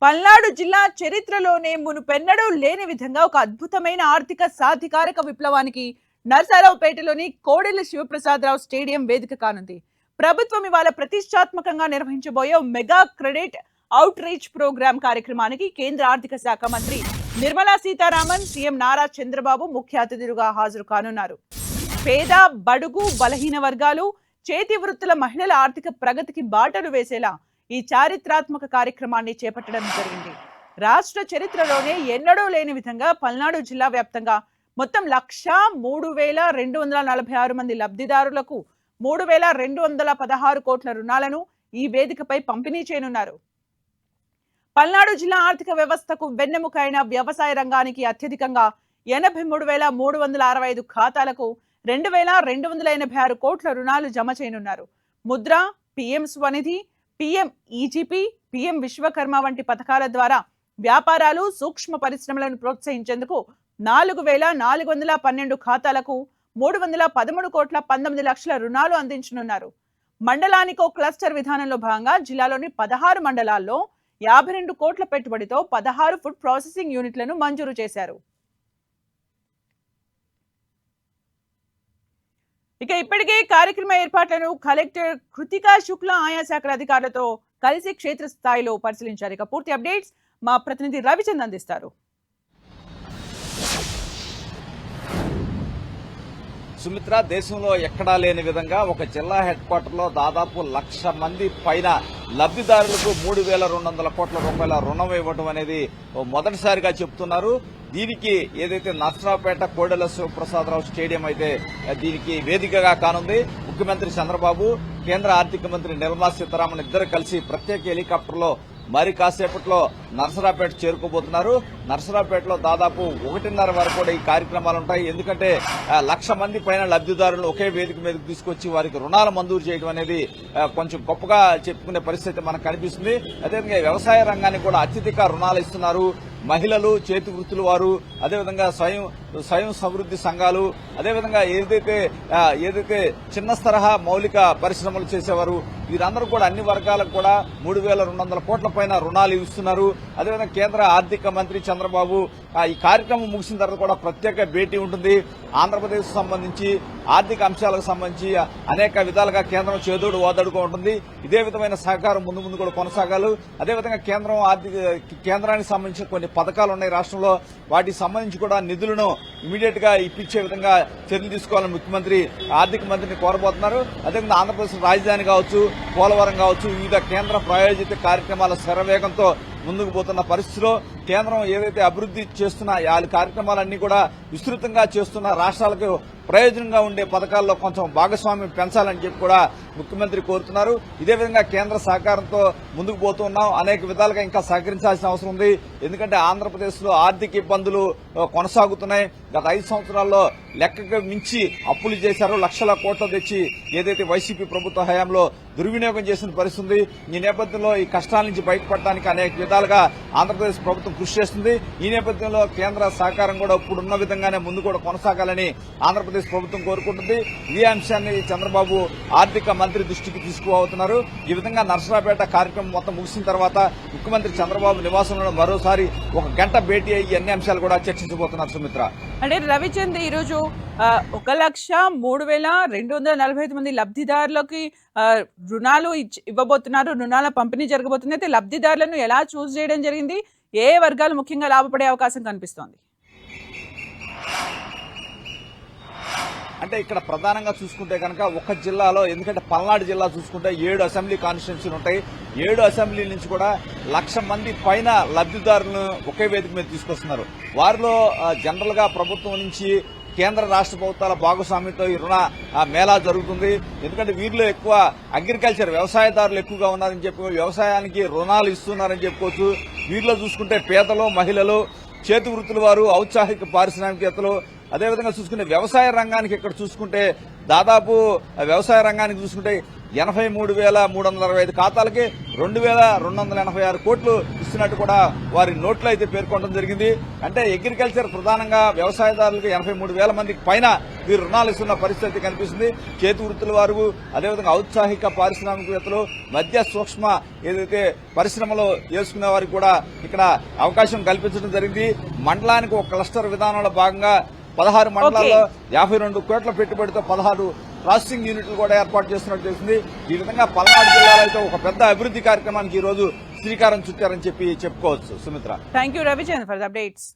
పల్నాడు జిల్లా చరిత్రలోనే మునుపెన్నడూ లేని విధంగా ఒక అద్భుతమైన ఆర్థిక సాధికారక విప్లవానికి నర్సారావుపేటలోని కోడెల శివప్రసాదరావు స్టేడియం వేదిక కానుంది. ప్రభుత్వం ఇవాళ ప్రతిష్టాత్మకంగా నిర్వహించబోయే mega credit outreach program కార్యక్రమానికి కేంద్ర ఆర్థిక శాఖ మంత్రి నిర్మలా సీతారామన్, సీఎం నారా చంద్రబాబు ముఖ్య అతిథులుగా హాజరు కానున్నారు. పేద, బడుగు, బలహీన వర్గాలు, చేతి వృత్తుల మహిళల ఆర్థిక ప్రగతికి బాటలు వేసేలా ఈ చారిత్రాత్మక కార్యక్రమాన్ని చేపట్టడం జరిగింది. రాష్ట్ర చరిత్రలోనే ఎన్నడూ లేని విధంగా పల్నాడు జిల్లా వ్యాప్తంగా మొత్తం 1,02,246 మంది లబ్ధిదారులకు 3,216 కోట్ల రుణాలను ఈ వేదికపై పంపిణీ చేయనున్నారు. పల్నాడు జిల్లా ఆర్థిక వ్యవస్థకు వెన్నెముక అయిన వ్యవసాయ రంగానికి అత్యధికంగా 83,365 ఖాతాలకు 2,286 కోట్ల రుణాలు జమ చేయనున్నారు. Mudra, PM Svanidhi, PM EGP, PM Vishwakarma వంటి పథకాల ద్వారా వ్యాపారాలు, సూక్ష్మ పరిశ్రమలను ప్రోత్సహించేందుకు 4,412 ఖాతాలకు 313 కోట్ల 19 లక్షల రుణాలు అందించనున్నారు. మండలానికో క్లస్టర్ విధానంలో భాగంగా జిల్లాలోని 16 మండలాల్లో 52 కోట్ల పెట్టుబడితో 16 ఫుడ్ ప్రాసెసింగ్ యూనిట్లను మంజూరు చేశారు. ఇక ఇప్పటికే కార్యక్రమ ఏర్పాట్లను కలెక్టర్ కృతికా శుక్లా ఆయా శాఖల అధికారులతో కలిసి క్షేత్రస్థాయిలో పరిశీలించారు. ఇక పూర్తి అప్డేట్స్ మా ప్రతినిధి రవిచంద్ అందిస్తారు. సుమిత్ర, దేశంలో ఎక్కడా లేని విధంగా ఒక జిల్లా హెడ్ క్వార్టర్లో దాదాపు 1,00,000 మంది పైన లబ్ధిదారులకు 3,200 కోట్ల రూపాయల రుణం ఇవ్వడం అనేది మొదటిసారిగా చెబుతున్నారు. దీనికి ఏదైతే నర్సరావుపేట కోడెల శివప్రసాదరావు స్టేడియం అయితే దీనికి వేదికగా కానుంది. ముఖ్యమంత్రి చంద్రబాబు, కేంద్ర ఆర్థిక మంత్రి నిర్మలా సీతారామన్ ఇద్దరు కలిసి ప్రత్యేక హెలికాప్టర్లో మరి కాసేపట్లో నర్సరావుపేట చేరుకోబోతున్నారు. నర్సరావుపేటలో దాదాపు 1:30 వరకు కూడా ఈ కార్యక్రమాలు ఉంటాయి. ఎందుకంటే 1,00,000 మంది పైన లబ్ధిదారులను ఒకే వేదిక మీదకి తీసుకొచ్చి వారికి రుణాలు మంజూరు చేయడం అనేది కొంచెం గొప్పగా చెప్పుకునే పరిస్థితి మనకు కనిపిస్తుంది. అదేవిధంగా వ్యవసాయ రంగానికి కూడా అత్యధిక రుణాలు ఇస్తున్నారు. మహిళలు, చేతి వృత్తుల వారు, అదేవిధంగా స్వయం సమృద్ధి సంఘాలు, అదేవిధంగా ఏదైతే చిన్న తరహా మౌలిక పరిశ్రమలు చేసేవారు, వీరందరూ కూడా అన్ని వర్గాలకు కూడా 3,200 కోట్ల పైన రుణాలు ఇస్తున్నారు. అదేవిధంగా కేంద్ర ఆర్థిక మంత్రి చంద్రబాబు ఈ కార్యక్రమం ముగిసిన తర్వాత కూడా ప్రత్యేక భేటీ ఉంటుంది. ఆంధ్రప్రదేశ్ సంబంధించి ఆర్థిక అంశాలకు సంబంధించి అనేక విధాలుగా కేంద్రం చేదోడు ఓదడుగా ఉంటుంది. ఇదే విధమైన సహకారం ముందు కూడా కొనసాగాలి. అదేవిధంగా కేంద్రానికి సంబంధించిన కొన్ని పథకాలు ఉన్నాయి రాష్ట్రంలో, వాటికి సంబంధించి కూడా నిధులను ఇమీడియట్ గా ఇప్పించే విధంగా చర్యలు తీసుకోవాలని ముఖ్యమంత్రి ఆర్థిక మంత్రిని కోరబోతున్నారు. అదేవిధంగా ఆంధ్రప్రదేశ్ రాజధాని కావచ్చు, పోలవరం కావచ్చు, వివిధ కేంద్ర ప్రాయోజిత కార్యక్రమాల శరవేగంతో ముందుకు పోతున్న పరిస్థితిలో కేంద్రం ఏదైతే అభివృద్ధి చేస్తున్న ఆ కార్యక్రమాలన్నీ కూడా విస్తృతంగా చేస్తున్న రాష్ట్రాలకు ప్రయోజనంగా ఉండే పథకాల్లో కొంచెం భాగస్వామ్యం పెంచాలని చెప్పి కూడా ముఖ్యమంత్రి కోరుతున్నారు. ఇదే విధంగా కేంద్ర సహకారంతో ముందుకు పోతున్నాం. అనేక విధాలుగా ఇంకా సహకరించాల్సిన అవసరం ఉంది. ఎందుకంటే ఆంధ్రప్రదేశ్ లో ఆర్థిక ఇబ్బందులు కొనసాగుతున్నాయి. గత 5 సంవత్సరాల్లో లెక్కకు మించి అప్పులు చేశారు. లక్షల కోట్లు తెచ్చి ఏదైతే వైసీపీ ప్రభుత్వ హయాంలో దుర్వినియోగం చేసిన పరిస్థితి. ఈ నేపథ్యంలో ఈ కష్టాల నుంచి బయటపడడానికి అనేక విధాలుగా ఆంధ్రప్రదేశ్ ప్రభుత్వం కృషి చేస్తుంది. ఈ నేపథ్యంలో కేంద్ర సహకారం కూడా ఇప్పుడున్న విధంగానే ముందు కూడా కొనసాగాలని ఆంధ్రప్రదేశ్ ప్రభుత్వం కోరుకుంటుంది. ఇదే అంశాన్ని చంద్రబాబు ఆర్థిక మంత్రి దృష్టికి తీసుకుపోతున్నారు. ఈ విధంగా నర్సరావుపేట కార్యక్రమం మొత్తం ముగిసిన తర్వాత ముఖ్యమంత్రి చంద్రబాబు నివాసంలో మరోసారి 1 గంట భేటీ అయ్యి అన్ని అంశాలు కూడా చర్చించబోతున్నారు. సుమిత్ర, అంటే రవిచంద్, ఈరోజు 1,03,245 మంది లబ్ధిదారులకి రుణాలు ఇవ్వబోతున్నారు. రుణాల పంపిణీ జరగబోతుంది. అయితే లబ్ధిదారులను ఎలా చూస్ చేయడం జరిగింది? ఏ వర్గాలు ముఖ్యంగా లాభపడే అవకాశం కనిపిస్తోంది? అంటే ఇక్కడ ప్రధానంగా చూసుకుంటే కనుక ఒక జిల్లాలో, ఎందుకంటే పల్నాడు జిల్లా చూసుకుంటే 7 అసెంబ్లీ కాన్స్టిట్యున్సీలు ఉంటాయి. 7 అసెంబ్లీ నుంచి కూడా 1,00,000 మంది పైన లబ్ధిదారులను ఒకే వేదిక మీద తీసుకొస్తున్నారు. వారిలో జనరల్ గా ప్రభుత్వం నుంచి కేంద్ర రాష్ట్ర ప్రభుత్వాల భాగస్వామ్యంతో ఈ రుణ మేళా జరుగుతుంది. ఎందుకంటే వీరిలో ఎక్కువ అగ్రికల్చర్ వ్యవసాయదారులు ఎక్కువగా ఉన్నారని చెప్పి వ్యవసాయానికి రుణాలు ఇస్తున్నారని చెప్పుకోవచ్చు. వీరిలో చూసుకుంటే పేదలు, మహిళలు, చేతి వృత్తుల వారు, ఔత్సాహిక పారిశ్రామికవేత్తలు, అదేవిధంగా చూసుకుంటే వ్యవసాయ రంగానికి ఇక్కడ చూసుకుంటే దాదాపు వ్యవసాయ రంగానికి చూసుకుంటే 83,365 ఖాతాలకి 2,286 కోట్లు ఇస్తున్నట్టు కూడా వారి నోట్లో అయితే పేర్కొనడం జరిగింది. అంటే అగ్రికల్చర్ ప్రధానంగా వ్యవసాయదారులకు 83,000 మందికి పైన వీరు రుణాలు ఇస్తున్న పరిస్థితి కనిపిస్తుంది. చేతి వృత్తుల వారు, అదేవిధంగా ఔత్సాహిక పారిశ్రామికవేత్తలు, మధ్య సూక్ష్మ ఏదైతే పరిశ్రమలో చేసుకునే వారికి కూడా ఇక్కడ అవకాశం కల్పించడం జరిగింది. మండలానికి ఒక క్లస్టర్ విధానంలో భాగంగా 16 మండలాల్లో 52 కోట్ల పెట్టుబడితో 16 ప్రాసెసింగ్ యూనిట్లు కూడా ఏర్పాటు చేస్తున్నట్టు తెలిసింది. ఈ విధంగా పల్నాడు జిల్లాలో అయితే ఒక పెద్ద అభివృద్ధి కార్యక్రమానికి ఈ రోజు శ్రీకారం చుట్టారని చెప్పుకోవచ్చు. Sumitra, thank you Ravichandra for the updates.